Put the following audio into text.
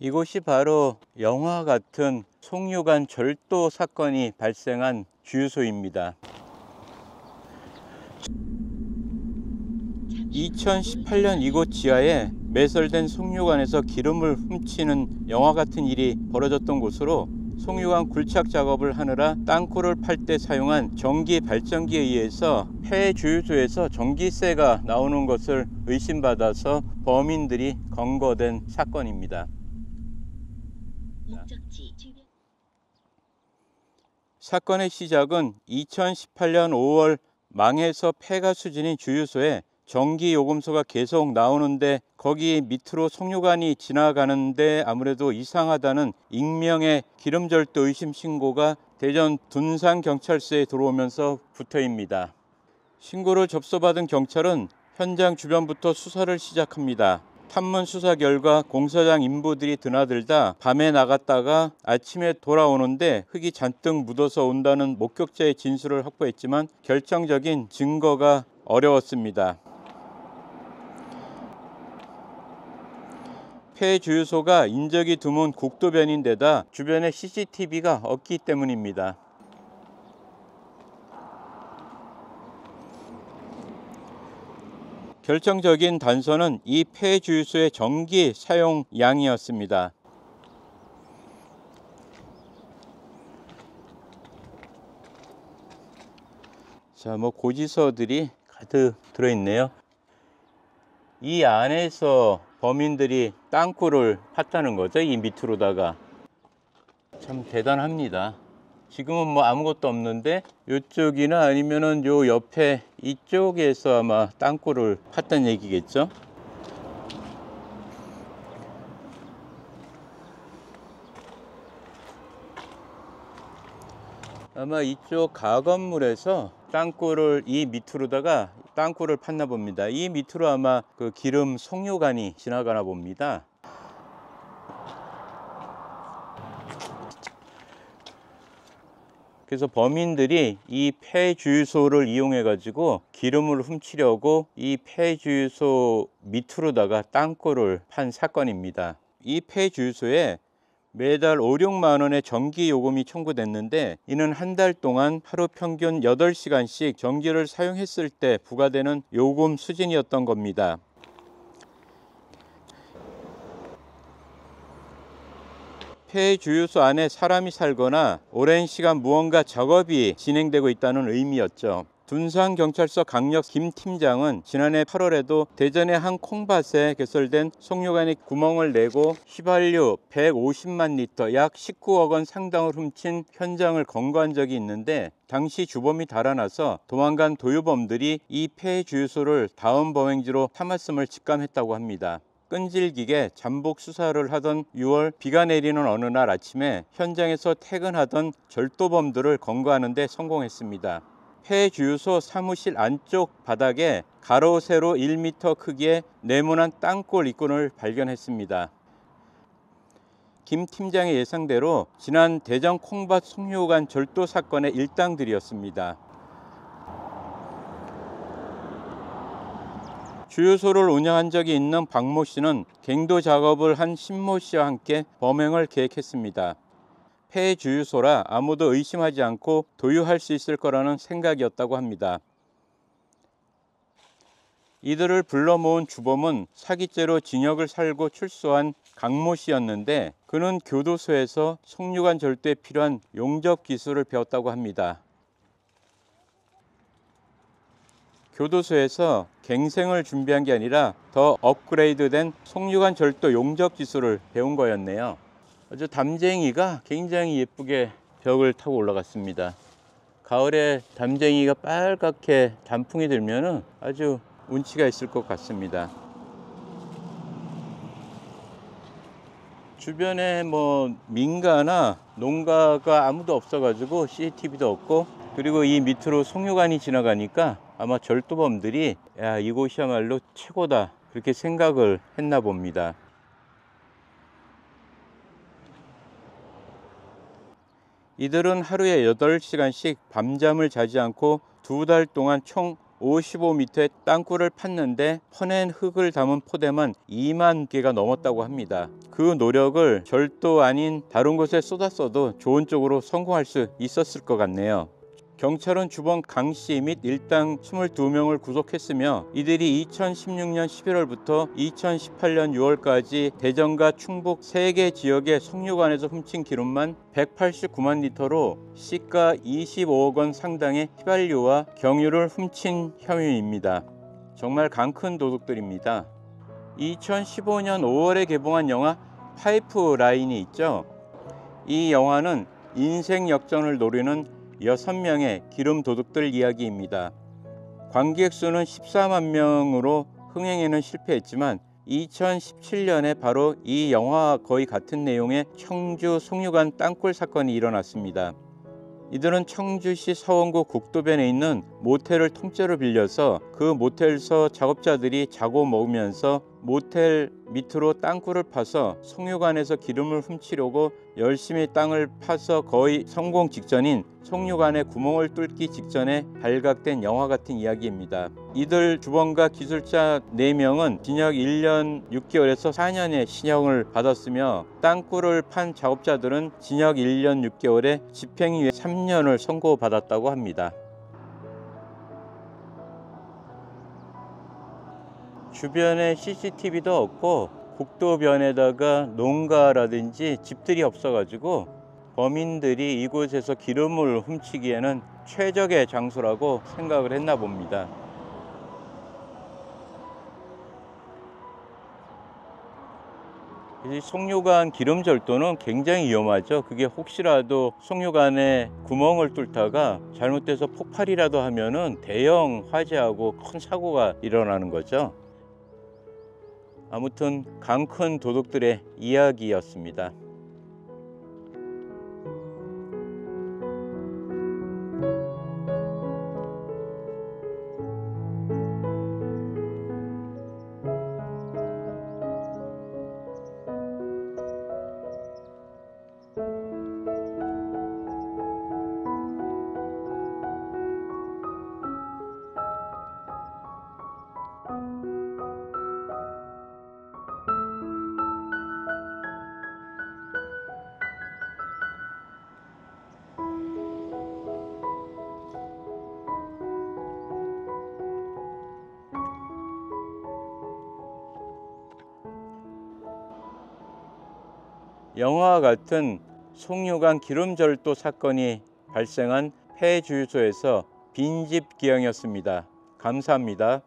이곳이 바로 영화 같은 송유관 절도 사건이 발생한 주유소입니다. 2018년 이곳 지하에 매설된 송유관에서 기름을 훔치는 영화 같은 일이 벌어졌던 곳으로 송유관 굴착 작업을 하느라 땅굴을 팔 때 사용한 전기 발전기에 의해서 폐 주유소에서 전기세가 나오는 것을 의심받아서 범인들이 검거된 사건입니다. 사건의 시작은 2018년 5월 망해서 폐가 수진인 주유소에 전기요금소가 계속 나오는데 거기 밑으로 송유관이 지나가는데 아무래도 이상하다는 익명의 기름절도 의심 신고가 대전 둔산경찰서에 들어오면서 부터입니다. 신고를 접수받은 경찰은 현장 주변부터 수사를 시작합니다. 탐문 수사 결과 공사장 인부들이 드나들다 밤에 나갔다가 아침에 돌아오는데 흙이 잔뜩 묻어서 온다는 목격자의 진술을 확보했지만 결정적인 증거가 어려웠습니다. 폐 주유소가 인적이 드문 국도변인데다 주변에 CCTV가 없기 때문입니다. 결정적인 단서는 이 폐 주유소의 전기 사용량이었습니다. 자, 고지서들이 가득 들어있네요. 이 안에서 범인들이 땅굴을 팠다는 거죠. 이 밑으로다가. 참 대단합니다. 지금은 아무것도 없는데 이쪽이나 아니면은 요 옆에 이쪽에서 아마 땅굴을 팠다는 얘기겠죠. 아마 이쪽 가건물에서 땅굴을 이 밑으로다가 땅굴을 팠나 봅니다. 이 밑으로 아마 그 기름 송유관이 지나가나 봅니다. 그래서 범인들이 이 폐주유소를 이용해 가지고 기름을 훔치려고 이 폐주유소 밑으로다가 땅굴을 판 사건입니다. 이 폐주유소에 매달 5, 6만 원의 전기 요금이 청구됐는데 이는 한 달 동안 하루 평균 8시간씩 전기를 사용했을 때 부과되는 요금 수준이었던 겁니다. 폐 주유소 안에 사람이 살거나 오랜 시간 무언가 작업이 진행되고 있다는 의미였죠. 둔산경찰서 강력 김 팀장은 지난해 8월에도 대전의 한 콩밭에 개설된 송유관에 구멍을 내고 휘발유 150만 리터 약 19억 원 상당을 훔친 현장을 검거한 적이 있는데 당시 주범이 달아나서 도망간 도유범들이 이 폐 주유소를 다음 범행지로 삼았음을 직감했다고 합니다. 끈질기게 잠복 수사를 하던 6월 비가 내리는 어느 날 아침에 현장에서 퇴근하던 절도범들을 검거하는 데 성공했습니다. 폐 주유소 사무실 안쪽 바닥에 가로 세로 1m 크기의 네모난 땅굴 입구를 발견했습니다. 김 팀장의 예상대로 지난 대전 콩밭 송유관 절도 사건의 일당들이었습니다. 주유소를 운영한 적이 있는 박모 씨는 갱도 작업을 한 신모 씨와 함께 범행을 계획했습니다. 폐 주유소라 아무도 의심하지 않고 도유할 수 있을 거라는 생각이었다고 합니다. 이들을 불러 모은 주범은 사기죄로 징역을 살고 출소한 강모 씨였는데 그는 교도소에서 송유관 절도에 필요한 용접 기술을 배웠다고 합니다. 교도소에서 갱생을 준비한 게 아니라 더 업그레이드된 송유관 절도 용접 기술을 배운 거였네요. 아주 담쟁이가 굉장히 예쁘게 벽을 타고 올라갔습니다. 가을에 담쟁이가 빨갛게 단풍이 들면 아주 운치가 있을 것 같습니다. 주변에 민가나 농가가 아무도 없어가지고 CCTV도 없고 그리고 이 밑으로 송유관이 지나가니까 아마 절도범들이 야, 이곳이야말로 최고다 그렇게 생각을 했나 봅니다. 이들은 하루에 8시간씩 밤잠을 자지 않고 2달 동안 총 55m의 땅굴을 팠는데 퍼낸 흙을 담은 포대만 2만 개가 넘었다고 합니다. 그 노력을 절도 아닌 다른 곳에 쏟았어도 좋은 쪽으로 성공할 수 있었을 것 같네요. 경찰은 주범 강 씨 및 일당 22명을 구속했으며 이들이 2016년 11월부터 2018년 6월까지 대전과 충북 3개 지역의 송유관에서 훔친 기름만 189만 리터로 시가 25억 원 상당의 휘발유와 경유를 훔친 혐의입니다. 정말 강큰 도둑들입니다. 2015년 5월에 개봉한 영화 파이프라인이 있죠. 이 영화는 인생 역전을 노리는 6명의 기름 도둑들 이야기입니다. 관객 수는 14만 명으로 흥행에는 실패했지만 2017년에 바로 이 영화와 거의 같은 내용의 청주 송유관 땅굴 사건이 일어났습니다. 이들은 청주시 서원구 국도변에 있는 모텔을 통째로 빌려서 그 모텔서 작업자들이 자고 먹으면서 모텔 밑으로 땅굴을 파서 송유관에서 기름을 훔치려고 열심히 땅을 파서 거의 성공 직전인 송유관에 구멍을 뚫기 직전에 발각된 영화 같은 이야기입니다. 이들 주범과 기술자 4명은 징역 1년 6개월에서 4년의 신형을 받았으며 땅굴을 판 작업자들은 징역 1년 6개월에 집행유예 3년을 선고받았다고 합니다. 주변에 CCTV도 없고 국도변에다가 농가라든지 집들이 없어가지고 범인들이 이곳에서 기름을 훔치기에는 최적의 장소라고 생각을 했나 봅니다. 이 송유관 기름절도는 굉장히 위험하죠. 그게 혹시라도 송유관에 구멍을 뚫다가 잘못돼서 폭발이라도 하면은 대형 화재하고 큰 사고가 일어나는 거죠. 아무튼 강큰 도둑들의 이야기였습니다. 영화와 같은 송유관 기름절도 사건이 발생한 폐주유소에서 빈집 기양이었습니다. 감사합니다.